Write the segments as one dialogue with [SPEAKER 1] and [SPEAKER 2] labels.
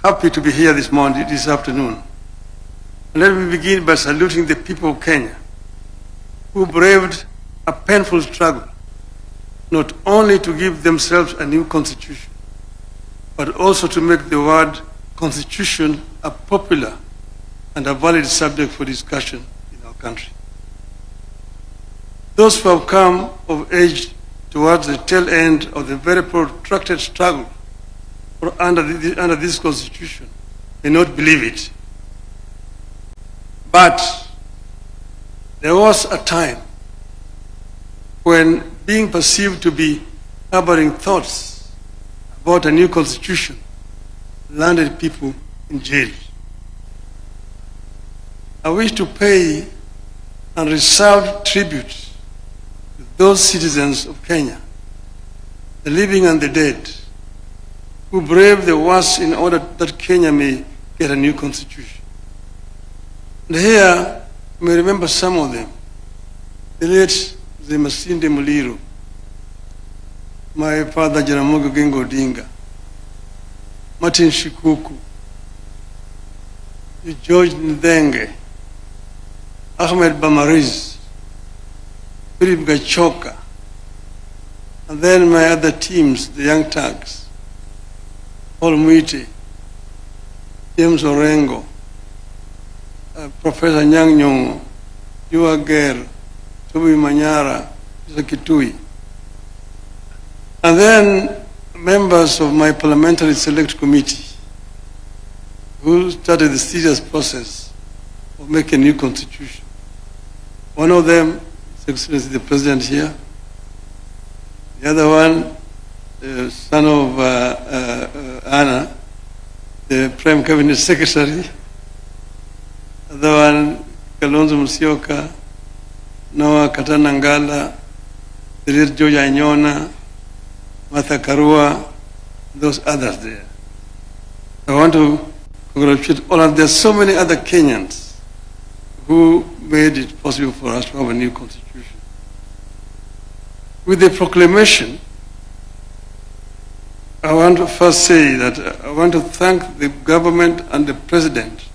[SPEAKER 1] happy to be here this afternoon. And let me begin by saluting the people of Kenya who braved a painful struggle, not only to give themselves a new constitution, but also to make the word constitution a popular and a valid subject for discussion in our country. Those who have come of age towards the tail end of the very protracted struggle under this constitution may not believe it. But there was a time when being perceived to be harboring thoughts about a new constitution landed people in jail. I wish to pay unreserved tribute to those citizens of Kenya, the living and the dead, who braved the worst in order that Kenya may get a new constitution. And here, you may remember some of them. The late Masinde Muliro, my father Jaramogi Oginga Odinga, Martin Shikuku, George Ndenge, Ahmed Bamariz, Philip Gachoka, and then my other teams, the Young Turks, Paul Mwite, James Orengo, Professor Nyang Nyong'o, Yua Ger, Toby Manyara, Kitui. And then members of my parliamentary select committee who started the serious process of making a new constitution. One of them, His Excellency the President here. The other one, the son of Anna, the Prime Cabinet Secretary. The other one, Kalonzo Musyoka, Noah Katanangala, the late George Anyona, Martha Karua, those others there. I want to congratulate all of them. There are so many other Kenyans who made it possible for us to have a new constitution. With the proclamation, I want to first say that I want to thank the government and the president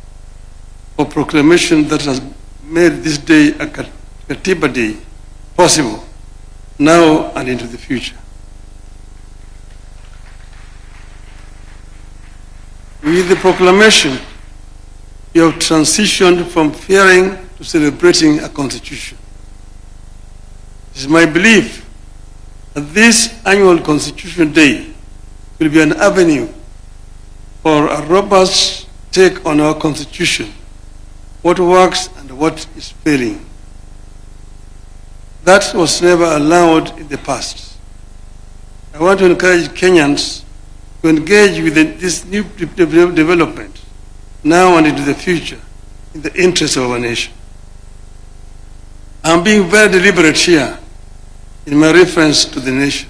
[SPEAKER 1] for proclamation that has made this day a KATIBA day possible now and into the future. With the proclamation, you have transitioned from fearing to celebrating a constitution. It is my belief that this annual Constitution Day will be an avenue for a robust take on our constitution, what works and what is failing. That was never allowed in the past. I want to encourage Kenyans to engage with this new development now and into the future in the interest of our nation. I'm being very deliberate here in my reference to the nation.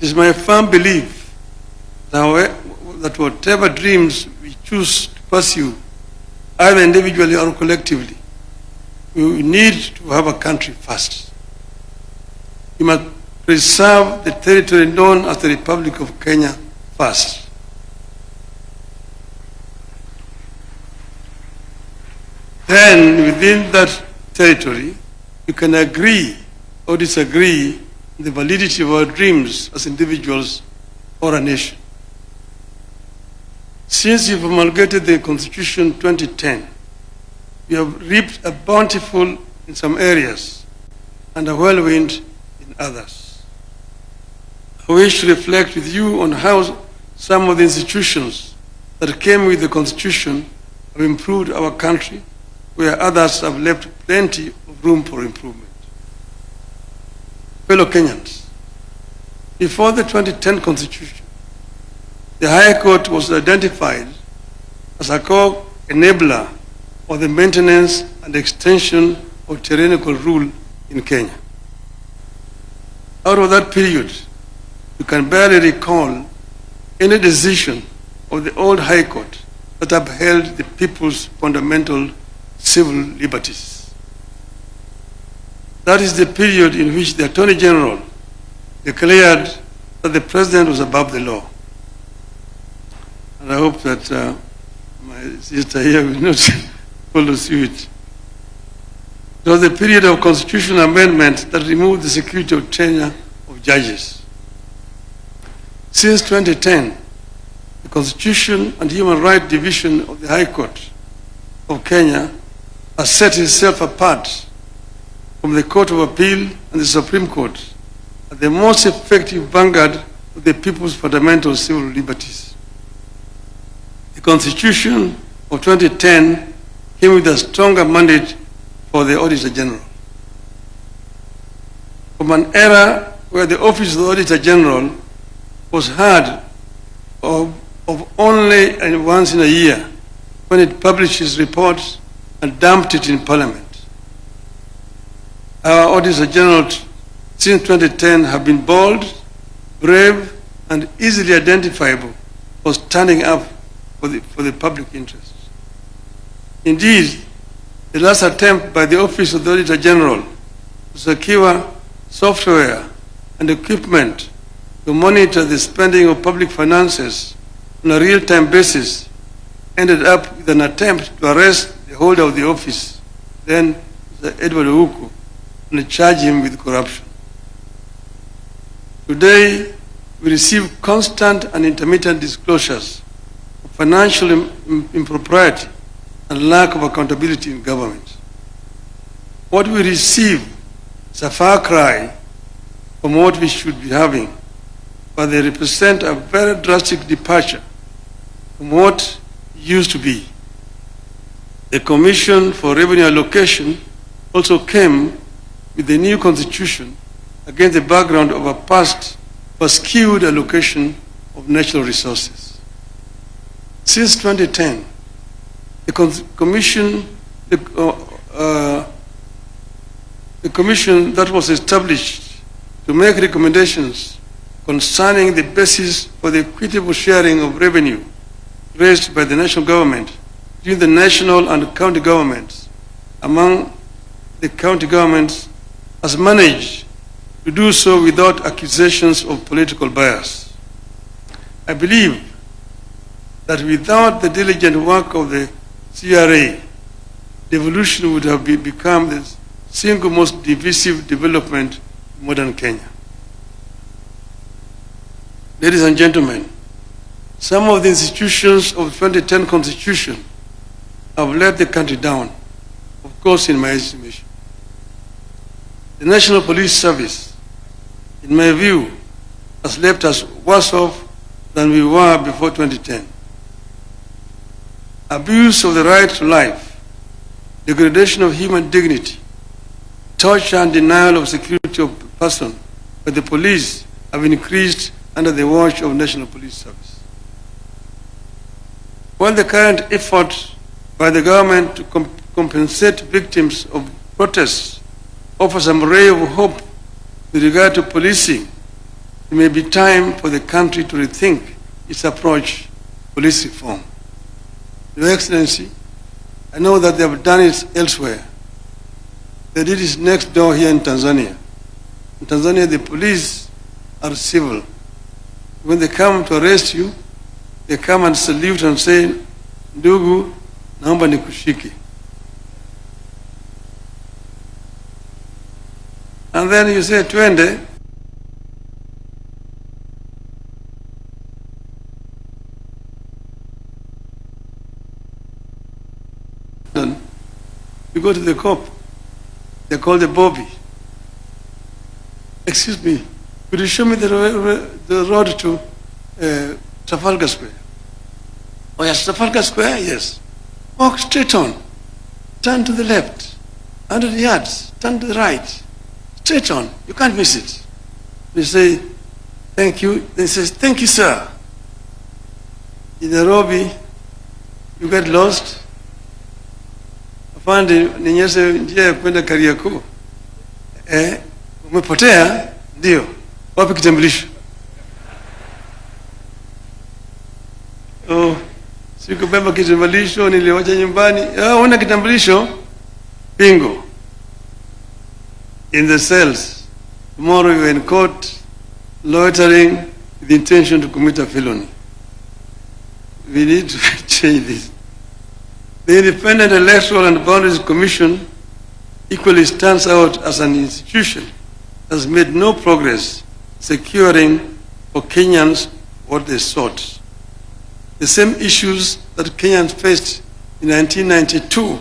[SPEAKER 1] It is my firm belief that whatever dreams we choose to pursue, either individually or collectively, we need to have a country first. We must preserve the territory known as the Republic of Kenya first. Then, within that territory, you can agree or disagree on the validity of our dreams as individuals or a nation. Since you promulgated the Constitution 2010, we have reaped a bountiful in some areas and a whirlwind in others. I wish to reflect with you on how some of the institutions that came with the Constitution have improved our country, where others have left plenty of room for improvement. Fellow Kenyans, before the 2010 Constitution, the High Court was identified as a core enabler of the maintenance and extension of tyrannical rule in Kenya. Out of that period, you can barely recall any decision of the old High Court that upheld the people's fundamental civil liberties. That is the period in which the Attorney General declared that the President was above the law. And I hope that my sister here will not follow suit. It was the period of constitutional amendment that removed the security of tenure of judges. Since 2010, the Constitution and Human Rights Division of the High Court of Kenya has set itself apart from the Court of Appeal and the Supreme Court as the most effective vanguard of the people's fundamental civil liberties. The Constitution of 2010 came with a stronger mandate for the Auditor General. From an era where the Office of the Auditor General was heard of only once in a year when it published its reports and dumped it in Parliament. Our Auditor General since 2010 have been bold, brave, and easily identifiable for standing up for the public interest. Indeed, the last attempt by the Office of the Auditor General to secure software and equipment to monitor the spending of public finances on a real-time basis ended up with an attempt to arrest the holder of the office, then Edward Ouko, and charge him with corruption. Today, we receive constant and intermittent disclosures of financial impropriety and lack of accountability in government. What we receive is a far cry from what we should be having, but they represent a very drastic departure from what used to be. The Commission for Revenue Allocation also came with the new constitution against the background of a past skewed allocation of natural resources. Since 2010, the commission that was established to make recommendations concerning the basis for the equitable sharing of revenue raised by the national government between the national and county governments among the county governments has managed to do so without accusations of political bias. I believe that without the diligent work of the CRA, devolution would have become the single most divisive development in modern Kenya. Ladies and gentlemen, some of the institutions of the 2010 Constitution have let the country down, of course, in my estimation. The National Police Service, in my view, has left us worse off than we were before 2010. Abuse of the right to life, degradation of human dignity, torture and denial of security of person by the police have increased under the watch of National Police Service. While the current effort by the government to compensate victims of protests offers some ray of hope with regard to policing, it may be time for the country to rethink its approach to police reform. Your Excellency, I know that they have done it elsewhere. They did it next door here in Tanzania. In Tanzania, the police are civil. When they come to arrest you, they come and salute and say, "Ndugu, naomba nikushike." And then you say, "Twende." You go to the cop. They call the Bobby. "Excuse me, could you show me the road to Trafalgar Square?" "Oh yes, Trafalgar Square, yes. Walk straight on. Turn to the left. 100 yards. Turn to the right. Straight on. You can't miss it." They say, "Thank you." They say, "Thank you, sir." In Nairobi, you get lost. Afande, ninyeshe njia ya kwenda Kariakoo. Umepotea? Ndio. Wapi kitambulisho? "Oh, sikubeba kitambulisho, niliwacha nyumbani." "Una kitambulisho?" Bingo. In the cells. Tomorrow you are in court, loitering with the intention to commit a felony. we need to change this. The Independent Electoral and Boundaries Commission equally stands out as an institution that has made no progress securing for Kenyans what they sought. The same issues that Kenyans faced in 1992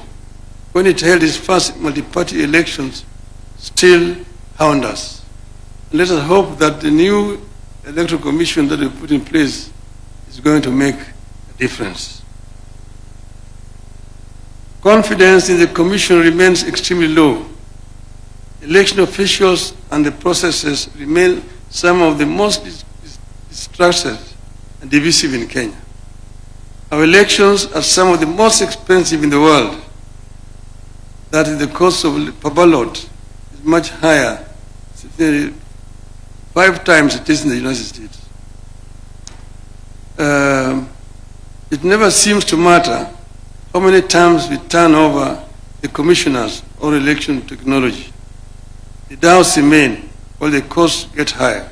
[SPEAKER 1] when it held its first multi-party elections still hound us. Let us hope that the new electoral commission that we put in place is going to make a difference. Confidence in the commission remains extremely low. Election officials and the processes remain some of the most distrusted and divisive in Kenya. Our elections are some of the most expensive in the world. That is, the cost of per ballot is much higher, 5 times it is in the United States. It never seems to matter how many times we turn over the commissioners or election technology. The doubts remain while the costs get higher.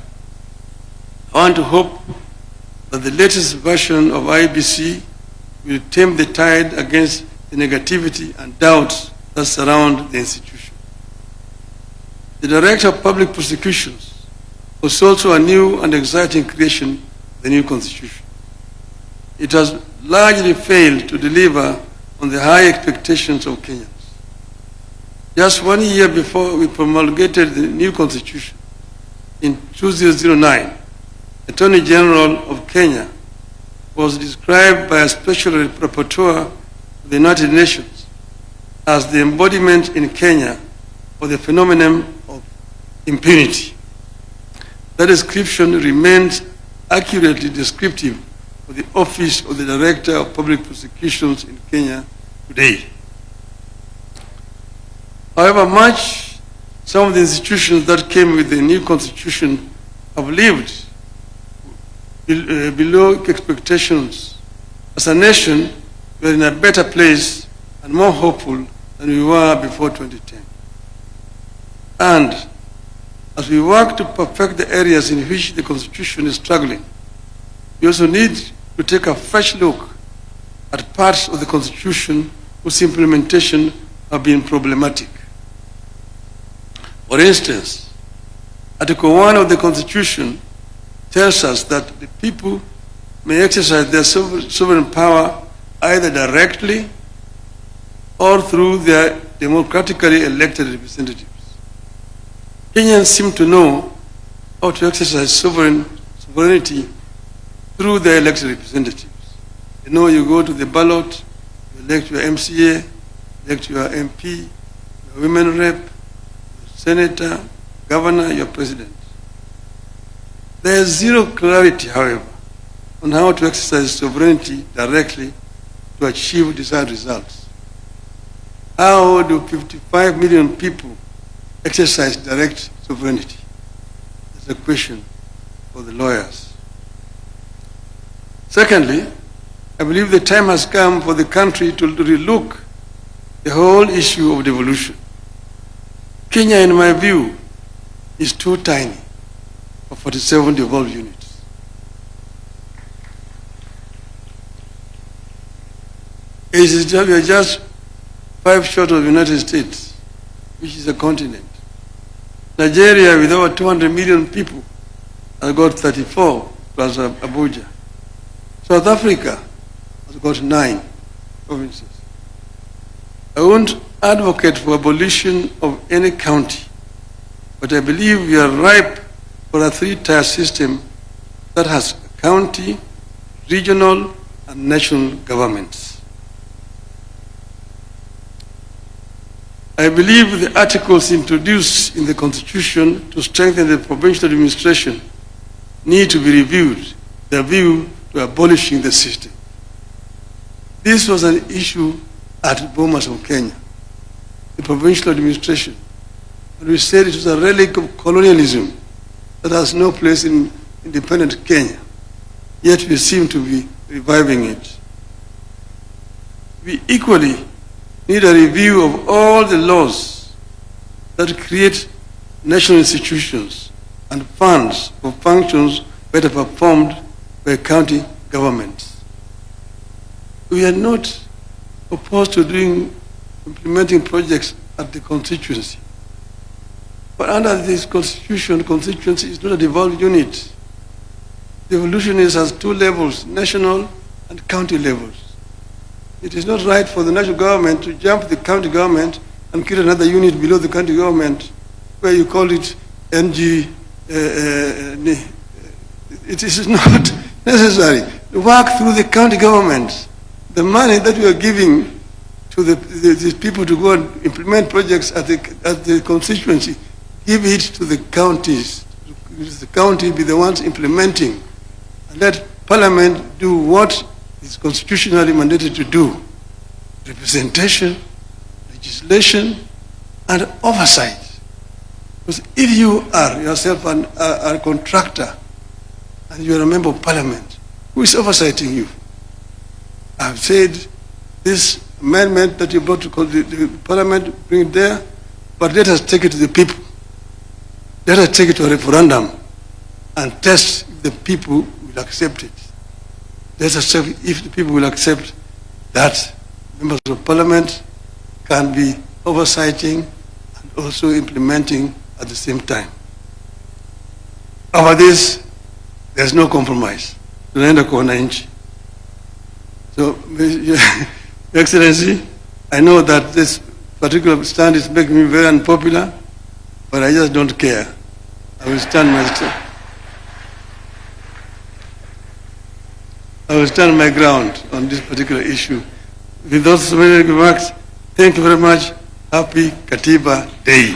[SPEAKER 1] I want to hope that the latest version of IBC will tame the tide against the negativity and doubts that surround the institution. The Director of Public Prosecutions was also a new and exciting creation of the new Constitution. It has largely failed to deliver on the high expectations of Kenyans. Just 1 year before we promulgated the new Constitution, in 2009, Attorney General of Kenya was described by a special rapporteur of the United Nations as the embodiment in Kenya of the phenomenon of impunity. That description remains accurately descriptive of the Office of the Director of Public Prosecutions in Kenya today. However much some of the institutions that came with the new constitution have lived below expectations, as a nation, we are in a better place and more hopeful than we were before 2010. And as we work to perfect the areas in which the Constitution is struggling, we also need to take a fresh look at parts of the Constitution whose implementation have been problematic. For instance, Article 1 of the Constitution tells us that the people may exercise their sovereign power either directly or through their democratically elected representatives. Kenyans seem to know how to exercise sovereignty through their elected representatives. You know, you go to the ballot, you elect your MCA, elect your MP, your women rep, your senator, governor, your president. There is zero clarity, however, on how to exercise sovereignty directly to achieve desired results. How do 55 million people exercise direct sovereignty? That's a question for the lawyers. Secondly, I believe the time has come for the country to relook the whole issue of devolution. Kenya, in my view, is too tiny for 47 devolved units. We are just 5 short of the United States, which is a continent. Nigeria, with over 200 million people, has got 34 plus Abuja. South Africa has got 9 provinces. I won't advocate for abolition of any county, but I believe we are ripe for a 3-tier system that has county, regional, and national governments. I believe the articles introduced in the Constitution to strengthen the provincial administration need to be reviewed, the view to abolishing the system. This was an issue at Bomas of Kenya, the provincial administration. And we said it was a relic of colonialism that has no place in independent Kenya, yet we seem to be reviving it. We equally need a review of all the laws that create national institutions and funds for functions better performed by county governments. we are not opposed to implementing projects at the constituency. But under this constitution, constituency is not a devolved unit. The evolution has two levels, national and county levels. It is not right for the national government to jump the county government and create another unit below the county government where you call it NG. It is not necessary. Work through the county government. The money that we are giving to the people to go and implement projects at the constituency, give it to the counties. The county be the ones implementing. And let Parliament do what is constitutionally mandated to do. Representation, legislation, and oversight. Because if you are yourself a contractor and you are a member of Parliament, who is oversighting you? I've said this amendment that you brought to the Parliament, bring it there, but let us take it to the people. Let us take it to a referendum and test if the people will accept it. Let us check if the people will accept that members of Parliament can be oversighting and also implementing at the same time. Over this, there's no compromise. Tunaenda kwa wananchi. So, Your Excellency, I know that this particular stand is making me very unpopular, but I just don't care. I will stand my ground on this particular issue. With those many remarks, thank you very much. Happy Katiba Day.